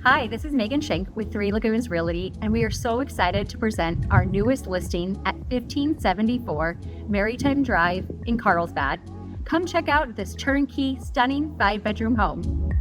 Hi, this is Megan Schenk with Three Lagoons Realty, and we are so excited to present our newest listing at 1574 Maritime Drive in Carlsbad. Come check out this turnkey, stunning 5-bedroom home.